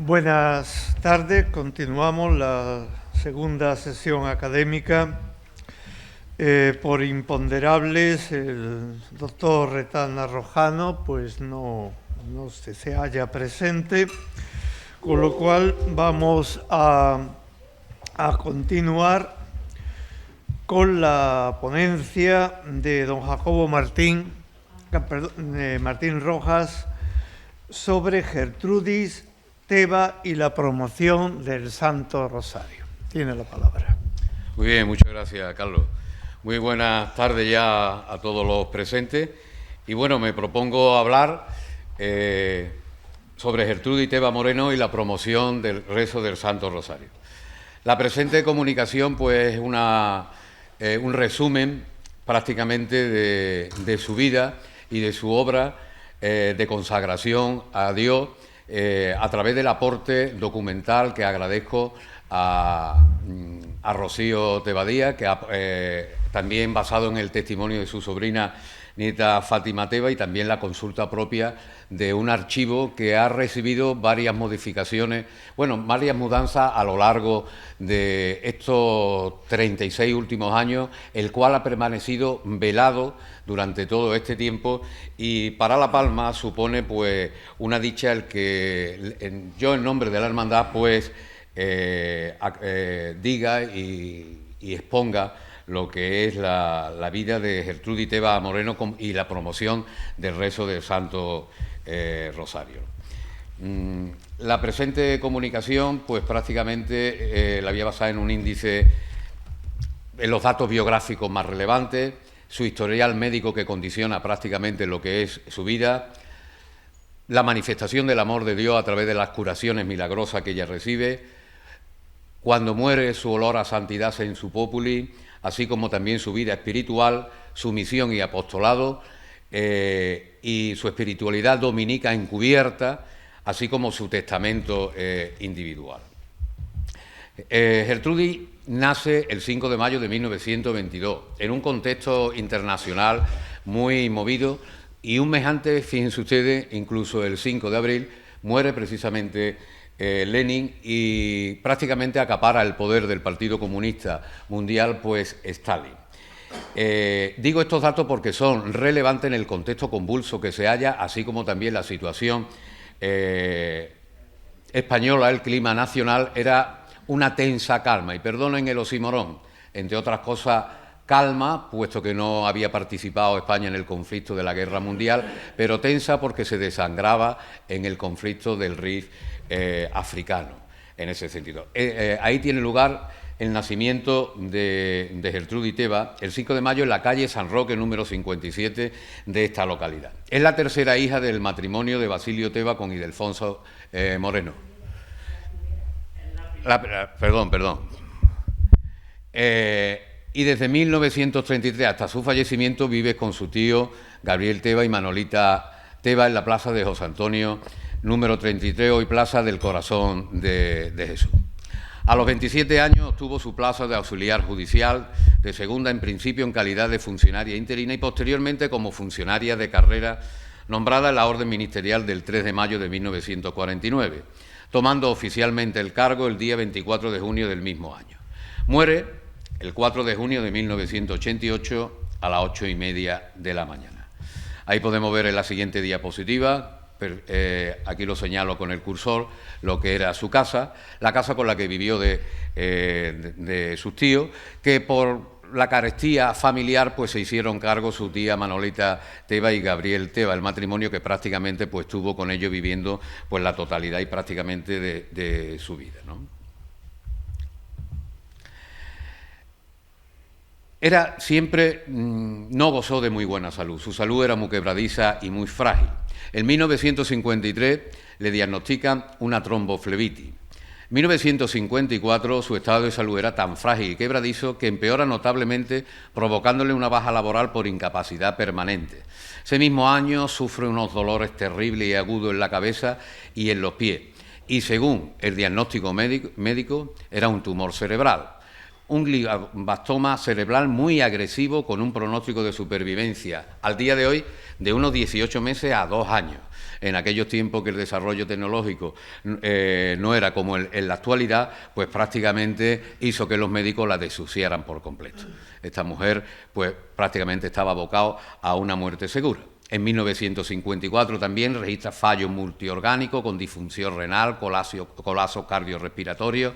Buenas tardes, continuamos la segunda sesión académica. Por imponderables, el doctor Retana Rojano pues no se halla presente, con lo cual vamos a continuar con la ponencia de don Jacobo Martín Rojas sobre Gertrudis Teba y la promoción del Santo Rosario. Tiene la palabra. Muy bien, muchas gracias, Carlos. Muy buenas tardes ya a todos los presentes. Y bueno, me propongo hablar sobre Gertrudis Teba Moreno y la promoción del rezo del Santo Rosario. La presente comunicación, pues, es un resumen prácticamente de su vida y de su obra de consagración a Dios a través del aporte documental que agradezco a Rocío Tebadía, que también basado en el testimonio de su sobrina nieta Fátima Teba y también la consulta propia de un archivo que ha recibido varias modificaciones, varias mudanzas a lo largo de estos 36 últimos años, el cual ha permanecido velado durante todo este tiempo y para La Palma supone pues una dicha el que yo en nombre de la hermandad pues diga y exponga lo que es la vida de Gertrudis Teba Moreno y la promoción del rezo del Santo Rosario. La presente comunicación, pues prácticamente la voy a basar en un índice, en los datos biográficos más relevantes, su historial médico que condiciona prácticamente lo que es su vida, la manifestación del amor de Dios a través de las curaciones milagrosas que ella recibe, cuando muere su olor a santidad en su populi, así como también su vida espiritual, su misión y apostolado y su espiritualidad dominica encubierta, así como su testamento individual. Gertrudis nace el 5 de mayo de 1922, en un contexto internacional muy movido, y un mes antes, fíjense ustedes, incluso el 5 de abril, muere precisamente Lenin y prácticamente acapara el poder del Partido Comunista Mundial, pues Stalin. Digo estos datos porque son relevantes en el contexto convulso que se halla, así como también la situación española, el clima nacional, era una tensa calma, y perdonen el oxímoron, entre otras cosas, calma, puesto que no había participado España en el conflicto de la Guerra Mundial, pero tensa porque se desangraba en el conflicto del Rif africano, en ese sentido. Ahí tiene lugar el nacimiento de Gertrudis Teba, el 5 de mayo en la calle San Roque, número 57 de esta localidad. Es la tercera hija del matrimonio de Basilio Teba con Ildefonso Moreno. Perdón. Y desde 1933 hasta su fallecimiento vive con su tío Gabriel Teba y Manolita Teba en la plaza de José Antonio, número 33, hoy Plaza del Corazón de Jesús. A los 27 años obtuvo su plaza de auxiliar judicial, de segunda en principio en calidad de funcionaria interina y posteriormente como funcionaria de carrera, nombrada en la orden ministerial del 3 de mayo de 1949, tomando oficialmente el cargo el día 24 de junio del mismo año. Muere el 4 de junio de 1988 a las 8:30 de la mañana. Ahí podemos ver en la siguiente diapositiva, aquí lo señalo con el cursor, lo que era su casa, la casa con la que vivió de sus tíos, que por la carestía familiar pues se hicieron cargo su tía Manolita Teba y Gabriel Teba, el matrimonio que prácticamente pues estuvo con ellos viviendo pues la totalidad y prácticamente de su vida, ¿no? No gozó de muy buena salud, su salud era muy quebradiza y muy frágil. En 1953 le diagnostican una tromboflebitis. En 1954 su estado de salud era tan frágil y quebradizo que empeora notablemente, provocándole una baja laboral por incapacidad permanente. Ese mismo año sufre unos dolores terribles y agudos en la cabeza y en los pies, y según el diagnóstico médico era un tumor cerebral. un glioblastoma cerebral muy agresivo con un pronóstico de supervivencia, al día de hoy, de unos 18 meses a 2 años. En aquellos tiempos que el desarrollo tecnológico no era como en la actualidad, pues prácticamente hizo que los médicos la desusieran por completo. Esta mujer, pues prácticamente estaba abocada a una muerte segura. En 1954 también registra fallo multiorgánico con disfunción renal, colapso cardiorrespiratorio,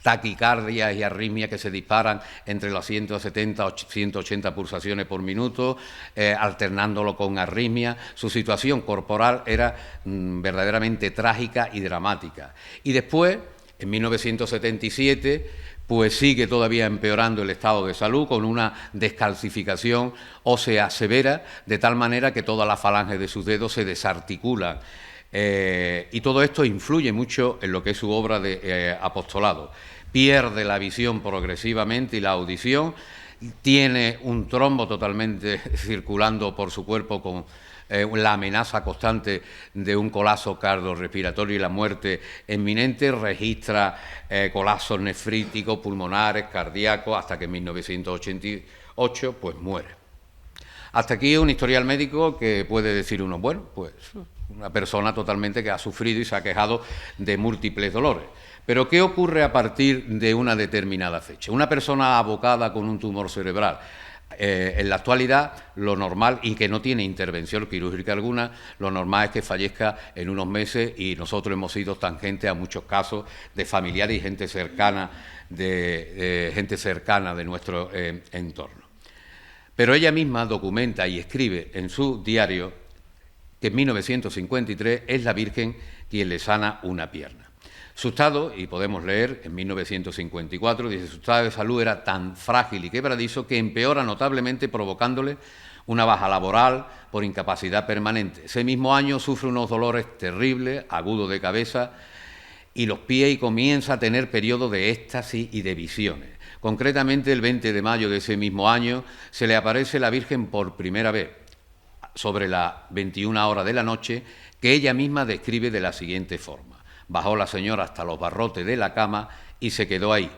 taquicardias y arritmias que se disparan entre las 170 y 180 pulsaciones por minuto, alternándolo con arritmia. Su situación corporal era verdaderamente trágica y dramática. Y después, en 1977, pues sigue todavía empeorando el estado de salud con una descalcificación ósea severa, de tal manera que todas las falanges de sus dedos se desarticulan. Y todo esto influye mucho en lo que es su obra de apostolado. Pierde la visión progresivamente y la audición, tiene un trombo totalmente circulando por su cuerpo con la amenaza constante de un colapso cardiorrespiratorio y la muerte inminente, registra colapsos nefríticos, pulmonares, cardíacos, hasta que en 1988 pues muere. Hasta aquí un historial médico que puede decir uno, bueno, pues una persona totalmente que ha sufrido y se ha quejado de múltiples dolores. Pero ¿qué ocurre a partir de una determinada fecha? Una persona abocada con un tumor cerebral, en la actualidad, lo normal, y que no tiene intervención quirúrgica alguna, lo normal es que fallezca en unos meses, y nosotros hemos sido tangentes a muchos casos de familiares y gente cercana de nuestro entorno. Pero ella misma documenta y escribe en su diario que en 1953 es la Virgen quien le sana una pierna. Su estado, y podemos leer en 1954, dice, su estado de salud era tan frágil y quebradizo que empeora notablemente, provocándole una baja laboral por incapacidad permanente. Ese mismo año sufre unos dolores terribles, agudos de cabeza y los pies, y comienza a tener periodos de éxtasis y de visiones. Concretamente, el 20 de mayo de ese mismo año se le aparece la Virgen por primera vez, sobre las 21 horas de la noche, que ella misma describe de la siguiente forma. Bajó la señora hasta los barrotes de la cama y se quedó ahí.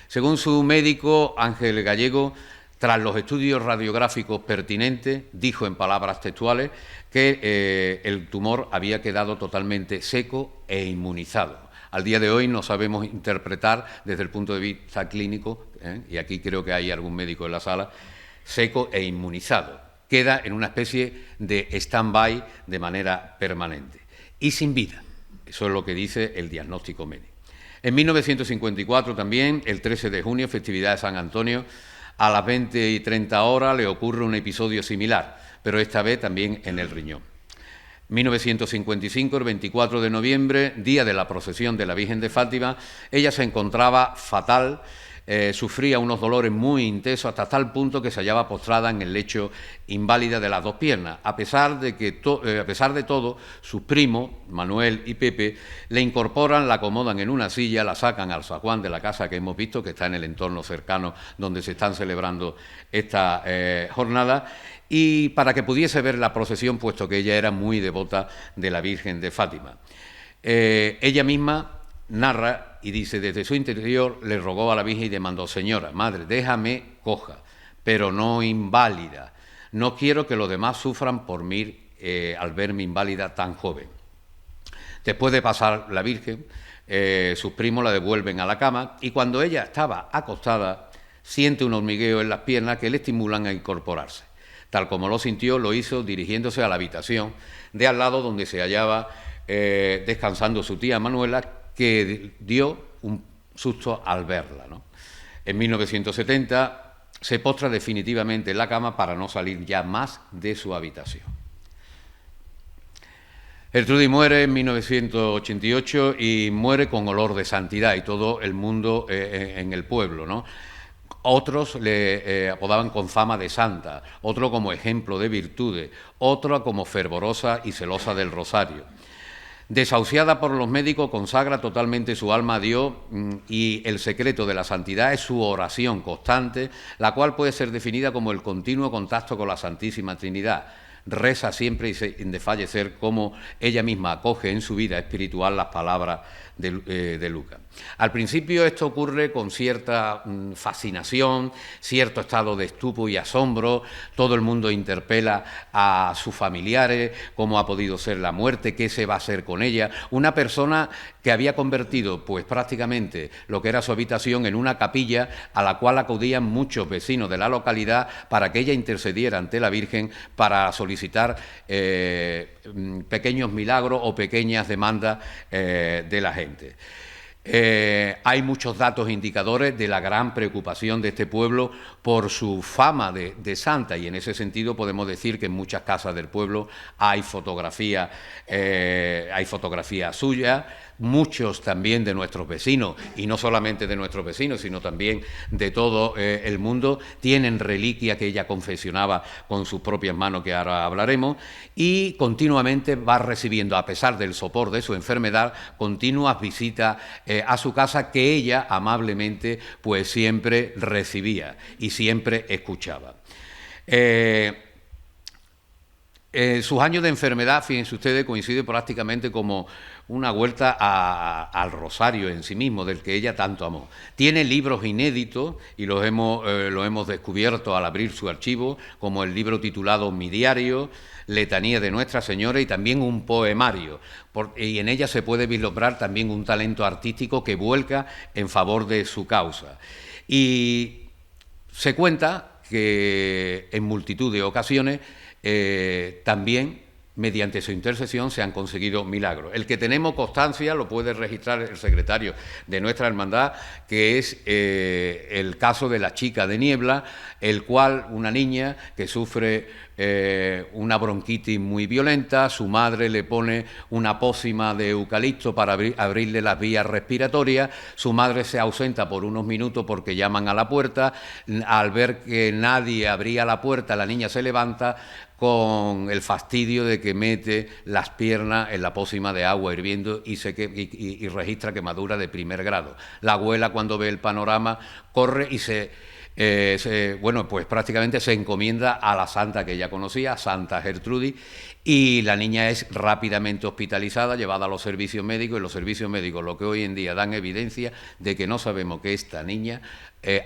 Según su médico, Ángel Gallego, tras los estudios radiográficos pertinentes, dijo en palabras textuales que el tumor había quedado totalmente seco e inmunizado. Al día de hoy no sabemos interpretar desde el punto de vista clínico, y aquí creo que hay algún médico en la sala, seco e inmunizado. Queda en una especie de stand-by de manera permanente y sin vida. Eso es lo que dice el diagnóstico médico. En 1954 también, el 13 de junio, festividad de San Antonio, a las 20:30 horas le ocurre un episodio similar, pero esta vez también en el riñón. 1955, el 24 de noviembre, día de la procesión de la Virgen de Fátima, ella se encontraba fatal, sufría unos dolores muy intensos hasta tal punto que se hallaba postrada en el lecho inválida de las dos piernas. A pesar de todo, sus primos, Manuel y Pepe, le incorporan, la acomodan en una silla, la sacan al zaguán de la casa que hemos visto, que está en el entorno cercano donde se están celebrando esta jornada, y para que pudiese ver la procesión, puesto que ella era muy devota de la Virgen de Fátima. Ella misma narra y dice, desde su interior le rogó a la Virgen y demandó, señora, madre, déjame coja, pero no inválida. No quiero que los demás sufran por mí al verme inválida tan joven. Después de pasar la Virgen, sus primos la devuelven a la cama, y cuando ella estaba acostada, siente un hormigueo en las piernas que le estimulan a incorporarse. Tal como lo sintió, lo hizo dirigiéndose a la habitación de al lado, donde se hallaba descansando su tía Manuela, que dio un susto al verla, ¿no? En 1970 se postra definitivamente en la cama para no salir ya más de su habitación. Gertrudis muere en 1988 y muere con olor de santidad, y todo el mundo en el pueblo, ¿no? Otros le apodaban con fama de santa, otro como ejemplo de virtudes, otro como fervorosa y celosa del rosario. Desahuciada por los médicos, consagra totalmente su alma a Dios, y el secreto de la santidad es su oración constante, la cual puede ser definida como el continuo contacto con la Santísima Trinidad. reza siempre y sin desfallecer, como ella misma acoge en su vida espiritual las palabras de Lucas. Al principio esto ocurre con cierta fascinación, cierto estado de estupor y asombro. Todo el mundo interpela a sus familiares, cómo ha podido ser la muerte, qué se va a hacer con ella. Una persona que había convertido pues prácticamente lo que era su habitación en una capilla a la cual acudían muchos vecinos de la localidad para que ella intercediera ante la Virgen para solicitar pequeños milagros o pequeñas demandas de la gente. Hay muchos datos indicadores de la gran preocupación de este pueblo por su fama de santa, y en ese sentido podemos decir que en muchas casas del pueblo hay fotografías suyas. Muchos también de nuestros vecinos, y no solamente de nuestros vecinos, sino también de todo el mundo, tienen reliquia que ella confeccionaba con sus propias manos, que ahora hablaremos, y continuamente va recibiendo, a pesar del sopor de su enfermedad, continuas visitas a su casa que ella amablemente pues siempre recibía y siempre escuchaba. Sus años de enfermedad, fíjense ustedes, coincide prácticamente como una vuelta al rosario en sí mismo, del que ella tanto amó. Tiene libros inéditos y lo hemos descubierto al abrir su archivo, como el libro titulado Mi diario, Letanía de Nuestra Señora, y también un poemario. Y en ella se puede vislumbrar también un talento artístico que vuelca en favor de su causa. Y se cuenta que en multitud de ocasiones también mediante su intercesión se han conseguido milagros. El que tenemos constancia lo puede registrar el secretario de nuestra hermandad, que es el caso de la chica de Niebla, el cual una niña que sufre una bronquitis muy violenta, su madre le pone una pócima de eucalipto para abrirle las vías respiratorias, su madre se ausenta por unos minutos porque llaman a la puerta, al ver que nadie abría la puerta, la niña se levanta con el fastidio de que mete las piernas en la pócima de agua hirviendo y registra quemadura de primer grado. La abuela, cuando ve el panorama, corre y pues prácticamente se encomienda a la santa que ella conocía, Santa Gertrudis, y la niña es rápidamente hospitalizada, llevada a los servicios médicos, y los servicios médicos lo que hoy en día dan evidencia de que no sabemos que esta niña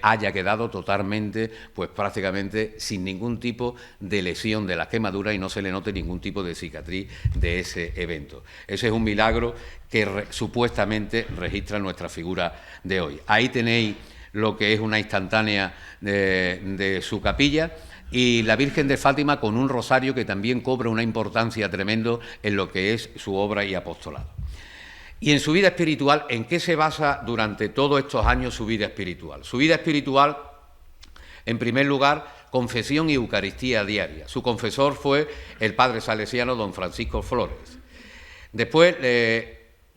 haya quedado totalmente, pues prácticamente sin ningún tipo de lesión de la quemadura y no se le note ningún tipo de cicatriz de ese evento. Ese es un milagro que supuestamente registra nuestra figura de hoy. Ahí tenéis lo que es una instantánea de su capilla, y la Virgen de Fátima con un rosario que también cobra una importancia tremenda en lo que es su obra y apostolado. Y en su vida espiritual, ¿en qué se basa durante todos estos años su vida espiritual? Su vida espiritual, en primer lugar, confesión y Eucaristía diaria. Su confesor fue el padre salesiano don Francisco Flores. Después,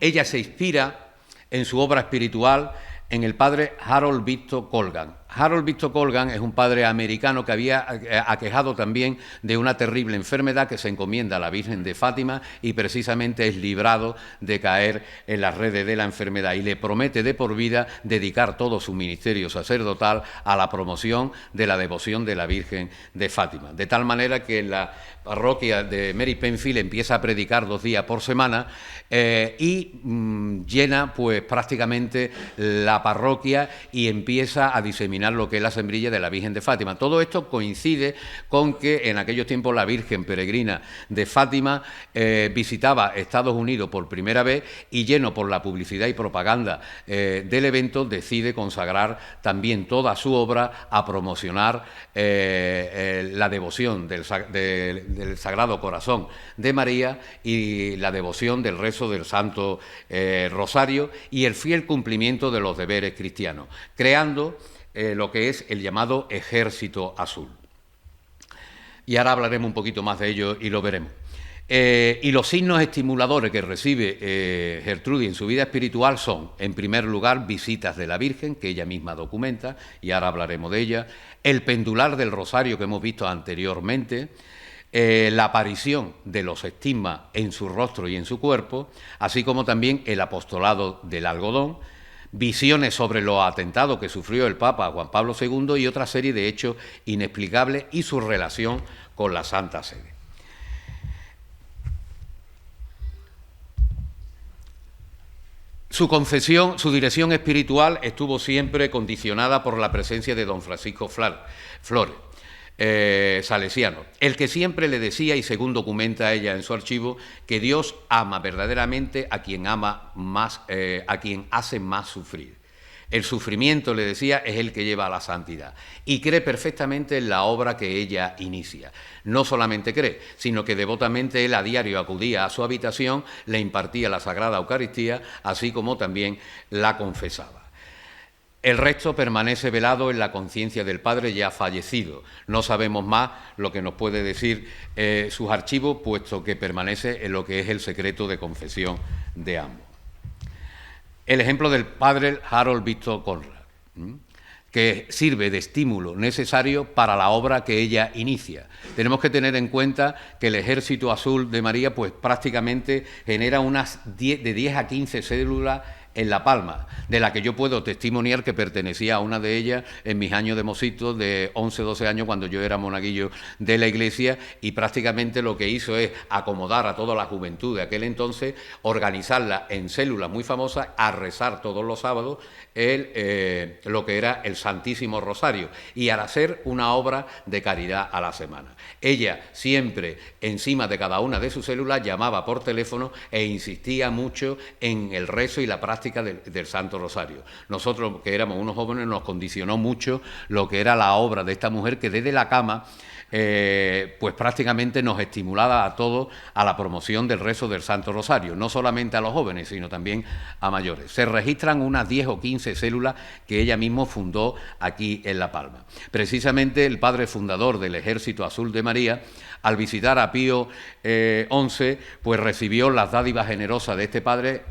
ella se inspira en su obra espiritual en el padre Harold Victor Colgan. Harold Victor Colgan es un padre americano que había aquejado también de una terrible enfermedad, que se encomienda a la Virgen de Fátima y precisamente es librado de caer en las redes de la enfermedad, y le promete de por vida dedicar todo su ministerio sacerdotal a la promoción de la devoción de la Virgen de Fátima. De tal manera que en la parroquia de Mary Penfield empieza a predicar 2 días por semana y llena pues prácticamente la parroquia y empieza a diseminar lo que es la sembrilla de la Virgen de Fátima. Todo esto coincide con que en aquellos tiempos la Virgen peregrina de Fátima visitaba Estados Unidos por primera vez, y lleno por la publicidad y propaganda del evento decide consagrar también toda su obra a promocionar la devoción del Sagrado Corazón de María y la devoción del rezo del Santo Rosario y el fiel cumplimiento de los deberes cristianos, creando lo que es el llamado Ejército Azul. Y ahora hablaremos un poquito más de ello y lo veremos. Y los signos estimuladores que recibe Gertrudis en su vida espiritual son, en primer lugar, visitas de la Virgen, que ella misma documenta, y ahora hablaremos de ella, el pendular del rosario que hemos visto anteriormente, la aparición de los estigmas en su rostro y en su cuerpo, así como también el apostolado del algodón, visiones sobre los atentados que sufrió el Papa Juan Pablo II y otra serie de hechos inexplicables y su relación con la Santa Sede. Su confesión, su dirección espiritual estuvo siempre condicionada por la presencia de don Francisco Flores, salesiano, el que siempre le decía, y según documenta ella en su archivo, que Dios ama verdaderamente a quien ama más, a quien hace más sufrir. El sufrimiento, le decía, es el que lleva a la santidad, y cree perfectamente en la obra que ella inicia. No solamente cree, sino que devotamente él a diario acudía a su habitación, le impartía la Sagrada Eucaristía, así como también la confesaba. El resto permanece velado en la conciencia del padre ya fallecido. No sabemos más lo que nos puede decir sus archivos, puesto que permanece en lo que es el secreto de confesión de ambos. El ejemplo del padre Harold Victor Conrad, que sirve de estímulo necesario para la obra que ella inicia. Tenemos que tener en cuenta que el Ejército Azul de María pues prácticamente genera de 10 a 15 células en La Palma, de la que yo puedo testimoniar que pertenecía a una de ellas en mis años de mocito, de 11, 12 años, cuando yo era monaguillo de la iglesia, y prácticamente lo que hizo es acomodar a toda la juventud de aquel entonces, organizarla en células muy famosas, a rezar todos los sábados lo que era el Santísimo Rosario, y a hacer una obra de caridad a la semana. Ella siempre, encima de cada una de sus células, llamaba por teléfono e insistía mucho en el rezo y la práctica del Santo Rosario. Nosotros, que éramos unos jóvenes, nos condicionó mucho lo que era la obra de esta mujer, que desde la cama pues prácticamente nos estimulaba a todos a la promoción del rezo del Santo Rosario, no solamente a los jóvenes, sino también a mayores. Se registran unas 10 o 15 células que ella misma fundó aquí en La Palma. Precisamente el padre fundador del Ejército Azul de María, al visitar a Pío XI, pues recibió las dádivas generosas de este padre,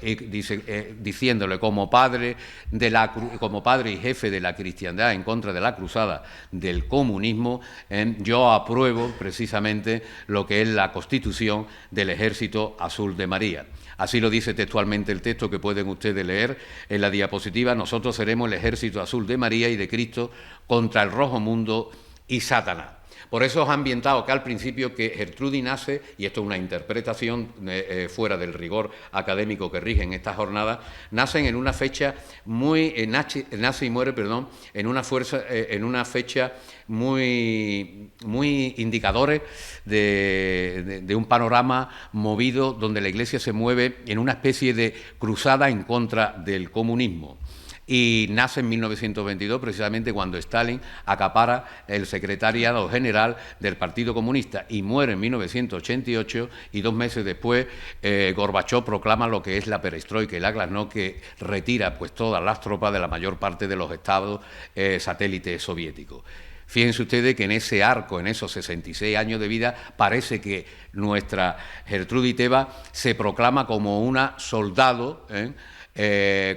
diciéndole, como padre y jefe de la cristiandad en contra de la cruzada del comunismo, yo apruebo precisamente lo que es la constitución del Ejército Azul de María. Así lo dice textualmente el texto que pueden ustedes leer en la diapositiva. Nosotros seremos el Ejército Azul de María y de Cristo contra el rojo mundo y Satanás. Por eso os ha ambientado acá al principio que Gertrudis nace, y esto es una interpretación fuera del rigor académico que rige en esta jornada, nacen en una fecha nace y muere, perdón, en una fecha muy indicadores de un panorama movido donde la Iglesia se mueve en una especie de cruzada en contra del comunismo. Y nace en 1922, precisamente cuando Stalin acapara el secretariado general del Partido Comunista, y muere en 1988, y 2 meses después Gorbachov proclama lo que es la perestroika y la glasnost, que retira pues todas las tropas de la mayor parte de los estados satélites soviéticos. Fíjense ustedes que en ese arco, en esos 66 años de vida, parece que nuestra Gertrudis Tebas se proclama como una soldado,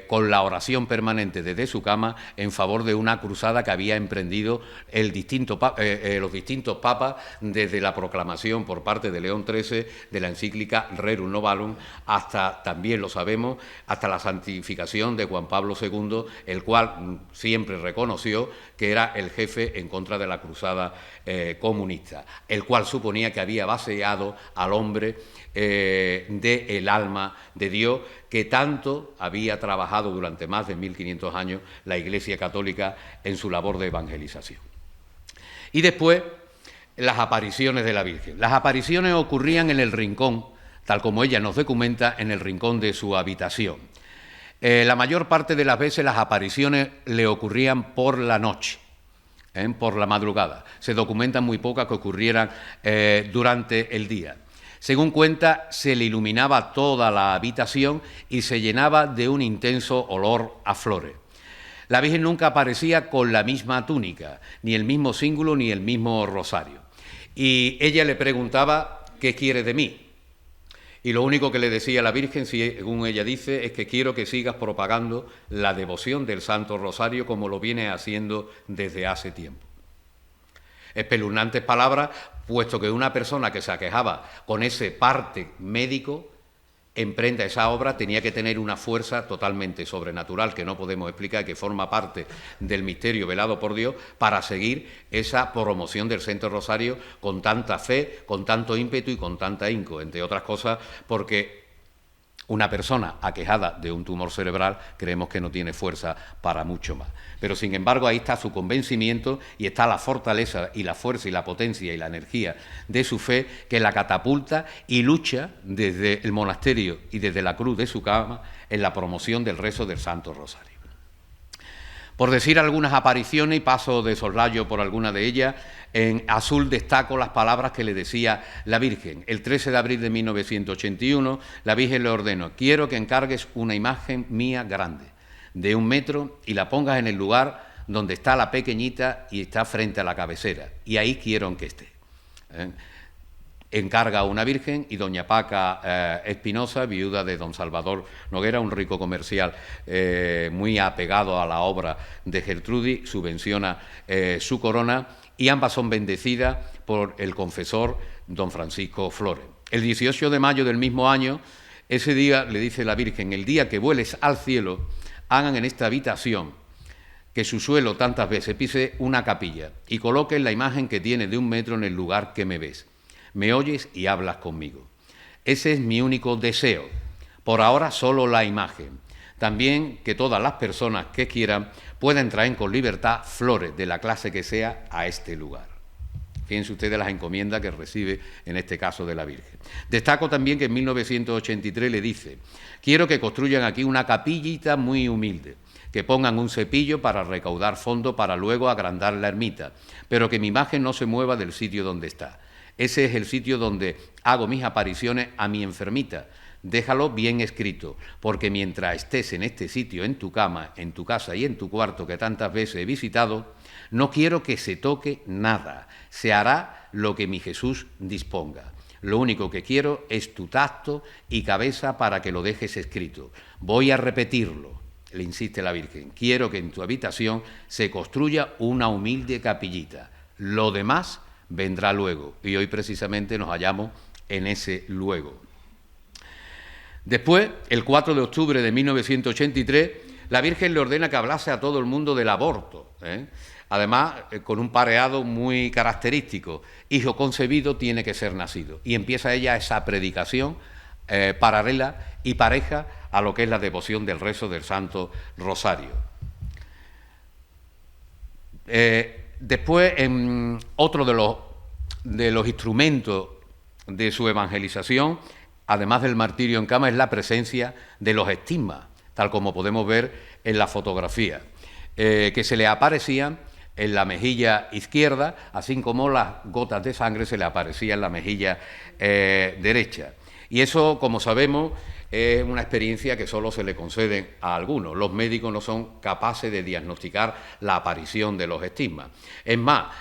con la oración permanente desde su cama en favor de una cruzada que había emprendido los distintos papas desde la proclamación por parte de León XIII de la encíclica Rerum Novarum hasta, también lo sabemos, hasta la santificación de Juan Pablo II, el cual siempre reconoció que era el jefe en contra de la cruzada comunista, el cual suponía que había vaciado al hombre del alma de Dios, que tanto había trabajado durante más de 1500 años la Iglesia Católica en su labor de evangelización. Y después, las apariciones de la Virgen. Las apariciones ocurrían en el rincón, tal como ella nos documenta, en el rincón de su habitación. La mayor parte de las veces las apariciones le ocurrían por la noche, por la madrugada. Se documentan muy pocas que ocurrieran durante el día. Según cuenta, se le iluminaba toda la habitación y se llenaba de un intenso olor a flores. La Virgen nunca aparecía con la misma túnica, ni el mismo cíngulo, ni el mismo rosario. Y ella le preguntaba, ¿qué quiere de mí? Y lo único que le decía la Virgen, según ella dice, es que quiero que sigas propagando la devoción del Santo Rosario como lo viene haciendo desde hace tiempo. Espeluznantes palabras, puesto que una persona que se aquejaba con ese parte médico emprenda esa obra, tenía que tener una fuerza totalmente sobrenatural que no podemos explicar, que forma parte del misterio velado por Dios, para seguir esa promoción del Santo Rosario con tanta fe, con tanto ímpetu y con tanta ahínco, entre otras cosas porque Una persona aquejada de un tumor cerebral creemos que no tiene fuerza para mucho más. Pero, sin embargo, ahí está su convencimiento y está la fortaleza y la fuerza y la potencia y la energía de su fe, que la catapulta y lucha desde el monasterio y desde la cruz de su cama en la promoción del rezo del Santo Rosario. Por decir algunas apariciones, y paso de soslayo por alguna de ellas, en azul destaco las palabras que le decía la Virgen. El 13 de abril de 1981, la Virgen le ordenó: quiero que encargues una imagen mía grande, de 1 metro, y la pongas en el lugar donde está la pequeñita y está frente a la cabecera, y ahí quiero que esté. Encarga a una virgen, y doña Paca Espinosa, viuda de don Salvador Noguera, un rico comercial muy apegado a la obra de Gertrudis, subvenciona su corona, y ambas son bendecidas por el confesor don Francisco Flores. El 18 de mayo del mismo año, ese día le dice la Virgen: el día que vueles al cielo, hagan en esta habitación, que su suelo tantas veces pise, una capilla, y coloquen la imagen que tiene de 1 metro en el lugar que me ves. Me oyes y hablas conmigo. Ese es mi único deseo. Por ahora solo la imagen. También que todas las personas que quieran puedan traer con libertad flores de la clase que sea a este lugar. Fíjense ustedes las encomiendas que recibe en este caso de la Virgen. Destaco también que en 1983 le dice: quiero que construyan aquí una capillita muy humilde, que pongan un cepillo para recaudar fondos para luego agrandar la ermita, pero que mi imagen no se mueva del sitio donde está. Ese es el sitio donde hago mis apariciones a mi enfermita. Déjalo bien escrito, porque mientras estés en este sitio, en tu cama, en tu casa y en tu cuarto que tantas veces he visitado, no quiero que se toque nada. Se hará lo que mi Jesús disponga. Lo único que quiero es tu tacto y cabeza para que lo dejes escrito. Voy a repetirlo, le insiste la Virgen. Quiero que en tu habitación se construya una humilde capillita. Lo demás vendrá luego, y hoy precisamente nos hallamos en ese luego. Después, el 4 de octubre de 1983, la Virgen le ordena que hablase a todo el mundo del aborto, además con un pareado muy característico: hijo concebido tiene que ser nacido, y empieza ella esa predicación paralela y pareja a lo que es la devoción del rezo del Santo Rosario. Después, otro de los instrumentos de su evangelización, además del martirio en cama, es la presencia de los estigmas, tal como podemos ver en la fotografía, que se le aparecían en la mejilla izquierda, así como las gotas de sangre se le aparecían en la mejilla derecha. Y eso, como sabemos, es una experiencia que solo se le concede a algunos. Los médicos no son capaces de diagnosticar la aparición de los estigmas. Es más,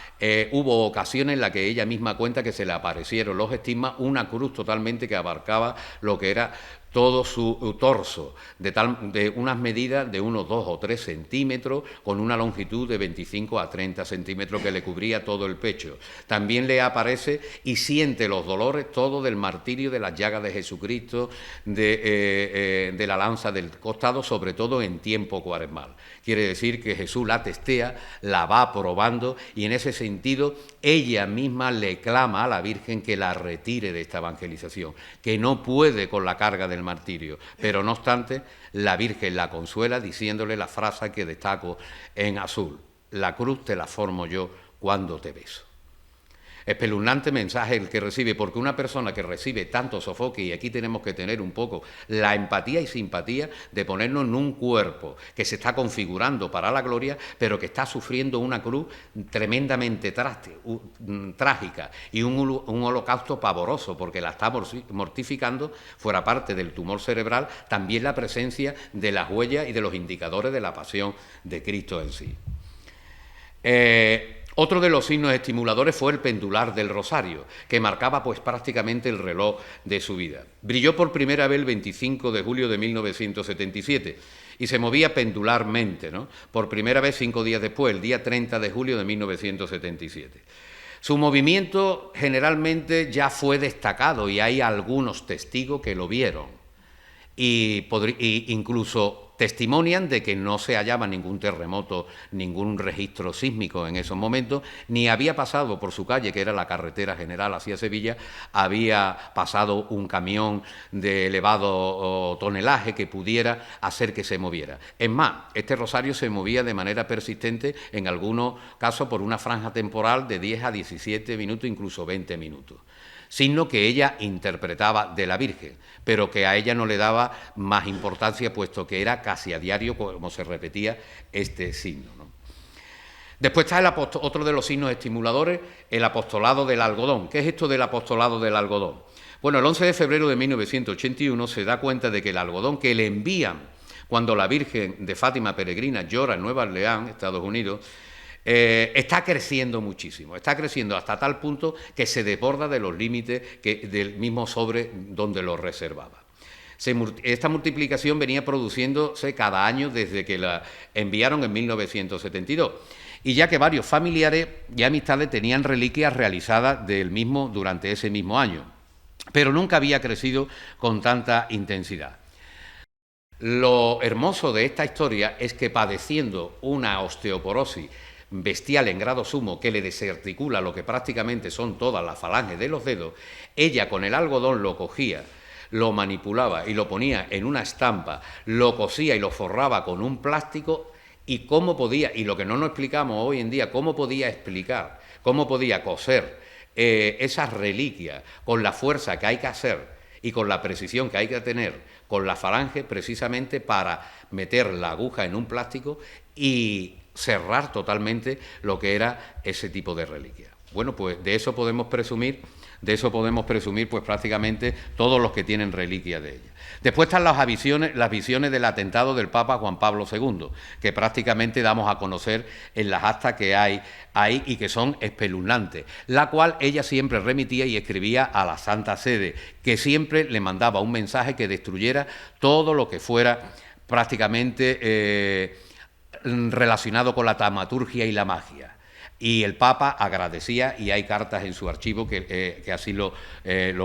hubo ocasiones en las que ella misma cuenta que se le aparecieron los estigmas, una cruz totalmente que abarcaba lo que era todo su torso, de unas medidas de unos 2 o 3 centímetros, con una longitud de 25 a 30 centímetros que le cubría todo el pecho. También le aparece y siente los dolores todo del martirio, de las llagas de Jesucristo, de la lanza del costado, sobre todo en tiempo cuaresmal. Quiere decir que Jesús la testea, la va probando, y en ese sentido ella misma le clama a la Virgen que la retire de esta evangelización, que no puede con la carga del martirio, pero no obstante la Virgen la consuela diciéndole la frase que destaco en azul: la cruz te la formo yo cuando te beso. Espeluznante mensaje el que recibe, porque una persona que recibe tanto sofoque, y aquí tenemos que tener un poco la empatía y simpatía de ponernos en un cuerpo que se está configurando para la gloria, pero que está sufriendo una cruz tremendamente trágica y un holocausto pavoroso, porque la está mortificando, fuera parte del tumor cerebral, también la presencia de las huellas y de los indicadores de la pasión de Cristo en sí. Otro de los signos estimuladores fue el pendular del rosario, que marcaba pues prácticamente el reloj de su vida. Brilló por primera vez el 25 de julio de 1977 y se movía pendularmente, ¿no? Por primera vez 5 días después, el día 30 de julio de 1977. Su movimiento generalmente ya fue destacado y hay algunos testigos que lo vieron, y incluso testimonian de que no se hallaba ningún terremoto, ningún registro sísmico en esos momentos, ni había pasado por su calle, que era la carretera general hacia Sevilla, había pasado un camión de elevado tonelaje que pudiera hacer que se moviera. Es más, este rosario se movía de manera persistente, en algunos casos por una franja temporal de 10 a 17 minutos, incluso 20 minutos. Signo que ella interpretaba de la Virgen, pero que a ella no le daba más importancia, puesto que era casi a diario como se repetía este signo, ¿no? Después está otro de los signos estimuladores, el apostolado del algodón. ¿Qué es esto del apostolado del algodón? Bueno, el 11 de febrero de 1981 se da cuenta de que el algodón que le envían cuando la Virgen de Fátima peregrina llora en Nueva Orleans, Estados Unidos, está creciendo muchísimo, está creciendo hasta tal punto que se desborda de los límites del mismo sobre donde lo reservaba. Esta multiplicación venía produciéndose cada año desde que la enviaron en 1972, y ya que varios familiares y amistades tenían reliquias realizadas del mismo durante ese mismo año, pero nunca había crecido con tanta intensidad. Lo hermoso de esta historia es que, padeciendo una osteoporosis bestial en grado sumo que le desarticula lo que prácticamente son todas las falanges de los dedos, ella con el algodón lo cogía, lo manipulaba y lo ponía en una estampa, lo cosía y lo forraba con un plástico, y cómo podía, y lo que no nos explicamos hoy en día, cómo podía explicar, cómo podía coser esas reliquias con la fuerza que hay que hacer y con la precisión que hay que tener con la falange, precisamente para meter la aguja en un plástico y cerrar totalmente lo que era ese tipo de reliquia. Bueno, pues de eso podemos presumir pues prácticamente todos los que tienen reliquia de ella. Después están las visiones del atentado del Papa Juan Pablo II, que prácticamente damos a conocer en las actas que hay ahí y que son espeluznantes, la cual ella siempre remitía y escribía a la Santa Sede, que siempre le mandaba un mensaje que destruyera todo lo que fuera prácticamente relacionado con la taumaturgia y la magia. Y el Papa agradecía, y hay cartas en su archivo que así lo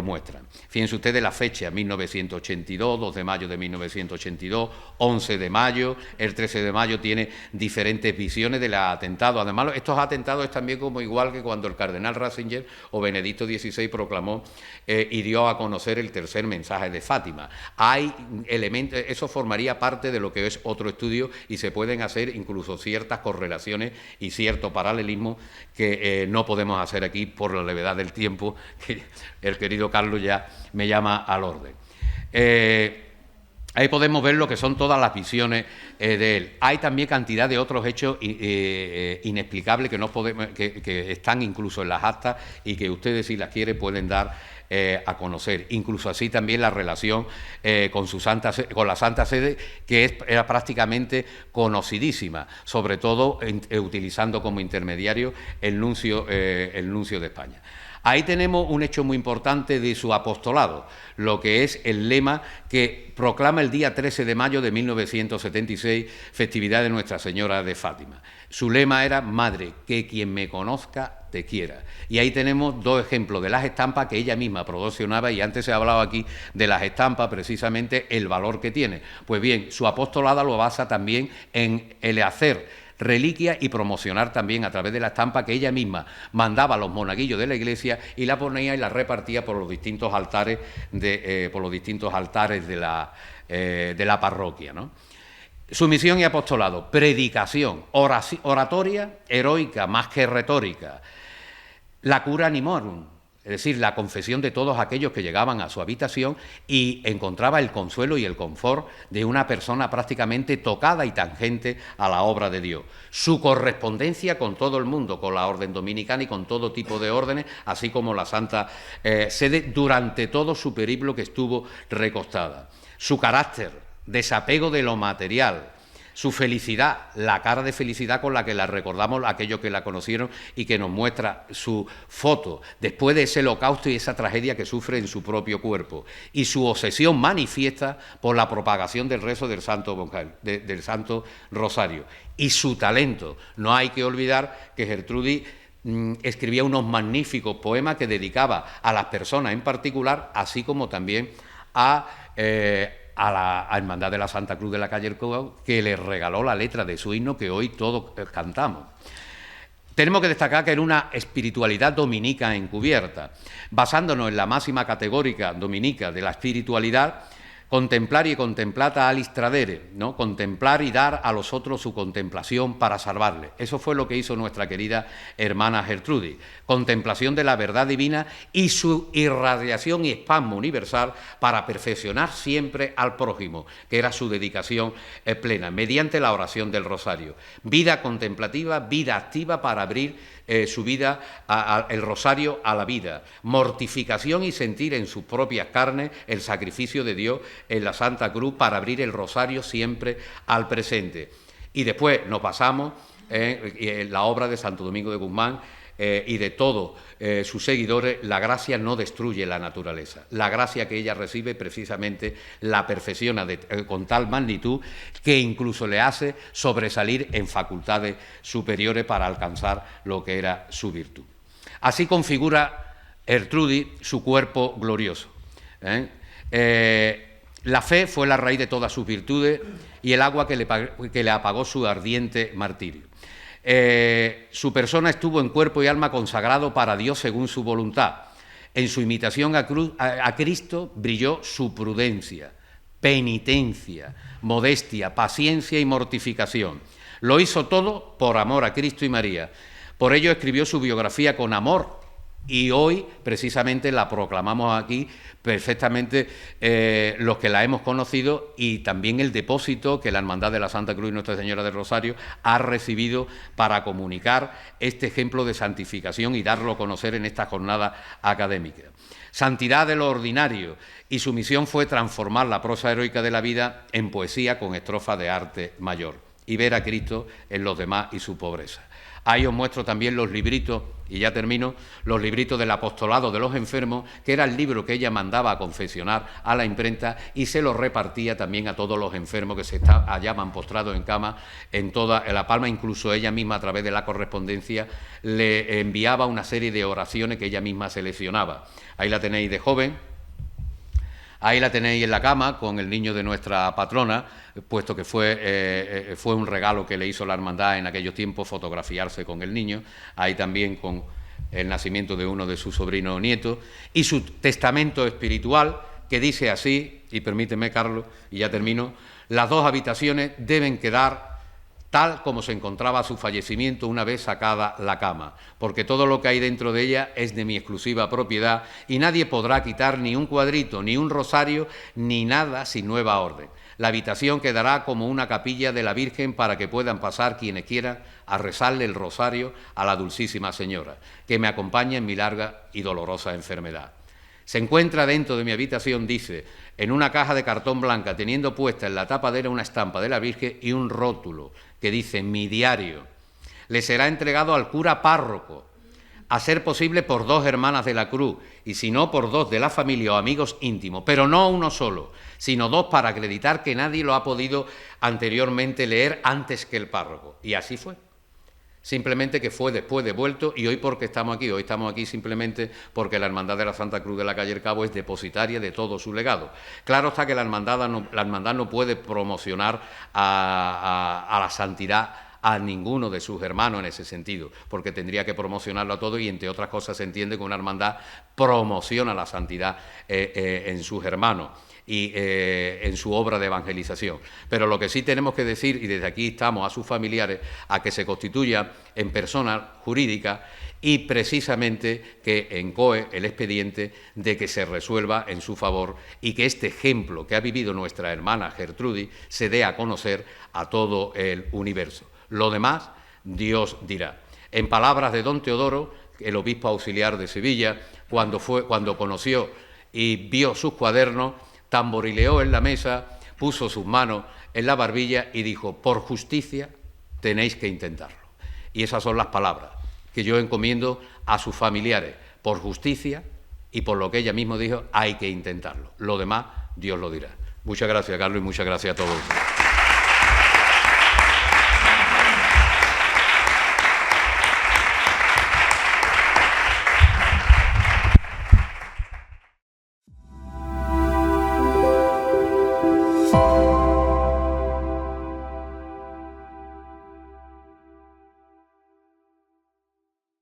muestran. Fíjense ustedes la fecha, 1982, 2 de mayo de 1982, 11 de mayo, el 13 de mayo tiene diferentes visiones del atentado. Además, estos atentados es también como igual que cuando el cardenal Ratzinger o Benedicto XVI proclamó y dio a conocer el tercer mensaje de Fátima. Hay elementos, eso formaría parte de lo que es otro estudio, y se pueden hacer incluso ciertas correlaciones y cierto paralelismo que no podemos hacer aquí por la levedad del tiempo, que el querido Carlos ya me llama al orden. Ahí podemos ver lo que son todas las visiones de él. Hay también cantidad de otros hechos inexplicables que están incluso en las actas y que ustedes, si las quieren, pueden dar a conocer. Incluso así también la relación con la Santa Sede, que era prácticamente conocidísima, sobre todo utilizando como intermediario el nuncio de España. Ahí tenemos un hecho muy importante de su apostolado, lo que es el lema que proclama el día 13 de mayo de 1976, festividad de Nuestra Señora de Fátima. Su lema era: Madre, que quien me conozca te quiera. Y ahí tenemos dos ejemplos de las estampas que ella misma promocionaba, y antes se ha hablado aquí de las estampas, precisamente el valor que tiene. Pues bien, su apostolado lo basa también en el hacer reliquia y promocionar también a través de la estampa que ella misma mandaba a los monaguillos de la iglesia y la ponía y la repartía por los distintos altares de la parroquia, ¿no? Su misión y apostolado: predicación, oratoria heroica más que retórica, la cura animorum, es decir, la confesión de todos aquellos que llegaban a su habitación y encontraba el consuelo y el confort de una persona prácticamente tocada y tangente a la obra de Dios. Su correspondencia con todo el mundo, con la orden dominicana y con todo tipo de órdenes, así como la Santa Sede durante todo su periplo que estuvo recostada. Su carácter, desapego de lo material. Su felicidad, la cara de felicidad con la que la recordamos aquellos que la conocieron y que nos muestra su foto después de ese holocausto y esa tragedia que sufre en su propio cuerpo. Y su obsesión manifiesta por la propagación del rezo del Santo Rosario. Y su talento. No hay que olvidar que Gertrudis escribía unos magníficos poemas que dedicaba a las personas en particular, así como también a a la Hermandad de la Santa Cruz de la Calle Cabo, que le regaló la letra de su himno que hoy todos cantamos. Tenemos que destacar que era una espiritualidad dominica encubierta, basándonos en la máxima categórica dominica de la espiritualidad, contemplar y contemplata alis tradere, ¿no? Contemplar y dar a los otros su contemplación para salvarles. Eso fue lo que hizo nuestra querida hermana Gertrudis. Contemplación de la verdad divina y su irradiación y espasmo universal para perfeccionar siempre al prójimo, que era su dedicación plena, mediante la oración del rosario. Vida contemplativa, vida activa para abrir su vida, el rosario a la vida, mortificación y sentir en sus propias carnes el sacrificio de Dios en la Santa Cruz para abrir el rosario siempre al presente. Y después nos pasamos en la obra de Santo Domingo de Guzmán y de todos sus seguidores. La gracia no destruye la naturaleza, la gracia que ella recibe precisamente la perfecciona con tal magnitud que incluso le hace sobresalir en facultades superiores para alcanzar lo que era su virtud. Así configura Gertrudis su cuerpo glorioso. La fe fue la raíz de todas sus virtudes y el agua que le apagó su ardiente martirio. Su persona estuvo en cuerpo y alma consagrado para Dios según su voluntad. En su imitación a Cristo brilló su prudencia, penitencia, modestia, paciencia y mortificación. Lo hizo todo por amor a Cristo y María. Por ello escribió su biografía con amor y hoy precisamente la proclamamos aquí perfectamente los que la hemos conocido, y también el depósito que la Hermandad de la Santa Cruz y Nuestra Señora del Rosario ha recibido para comunicar este ejemplo de santificación y darlo a conocer en esta jornada académica. Santidad de lo ordinario, y su misión fue transformar la prosa heroica de la vida en poesía con estrofas de arte mayor y ver a Cristo en los demás y su pobreza. Ahí os muestro también los libritos, y ya termino, los libritos del apostolado de los enfermos, que era el libro que ella mandaba a confeccionar a la imprenta y se lo repartía también a todos los enfermos que se hallaban postrados en cama en toda La Palma. Incluso ella misma, a través de la correspondencia, le enviaba una serie de oraciones que ella misma seleccionaba. Ahí la tenéis de joven. Ahí la tenéis en la cama con el niño de nuestra patrona, puesto que fue un regalo que le hizo la hermandad en aquellos tiempos, fotografiarse con el niño. Ahí también con el nacimiento de uno de sus sobrinos nietos. Y su testamento espiritual, que dice así, y permíteme, Carlos, y ya termino: las dos habitaciones deben quedar tal como se encontraba a su fallecimiento una vez sacada la cama, porque todo lo que hay dentro de ella es de mi exclusiva propiedad y nadie podrá quitar ni un cuadrito, ni un rosario, ni nada sin nueva orden. La habitación quedará como una capilla de la Virgen para que puedan pasar quienes quieran a rezarle el rosario a la Dulcísima Señora, que me acompaña en mi larga y dolorosa enfermedad. Se encuentra dentro de mi habitación, dice, en una caja de cartón blanca, teniendo puesta en la tapadera una estampa de la Virgen y un rótulo que dice: mi diario. Le será entregado al cura párroco, a ser posible por 2 hermanas de la cruz, y si no, por 2 de la familia o amigos íntimos, pero no uno solo, sino 2 para acreditar que nadie lo ha podido anteriormente leer antes que el párroco. Y así fue. Simplemente que fue después devuelto, y hoy porque estamos aquí. Hoy estamos aquí simplemente porque la Hermandad de la Santa Cruz de la Calle Cabo es depositaria de todo su legado. Claro está que la hermandad no puede promocionar a la santidad a ninguno de sus hermanos en ese sentido, porque tendría que promocionarlo a todo, y entre otras cosas se entiende que una hermandad promociona la santidad en sus hermanos y en su obra de evangelización. Pero lo que sí tenemos que decir, y desde aquí estamos a sus familiares, a que se constituya en persona jurídica y precisamente que encoe el expediente de que se resuelva en su favor y que este ejemplo que ha vivido nuestra hermana Gertrudis se dé a conocer a todo el universo. Lo demás, Dios dirá. En palabras de don Teodoro, el obispo auxiliar de Sevilla, cuando conoció y vio sus cuadernos, tamborileó en la mesa, puso sus manos en la barbilla y dijo: por justicia tenéis que intentarlo. Y esas son las palabras que yo encomiendo a sus familiares: por justicia y por lo que ella misma dijo, hay que intentarlo. Lo demás, Dios lo dirá. Muchas gracias, Carlos, y muchas gracias a todos.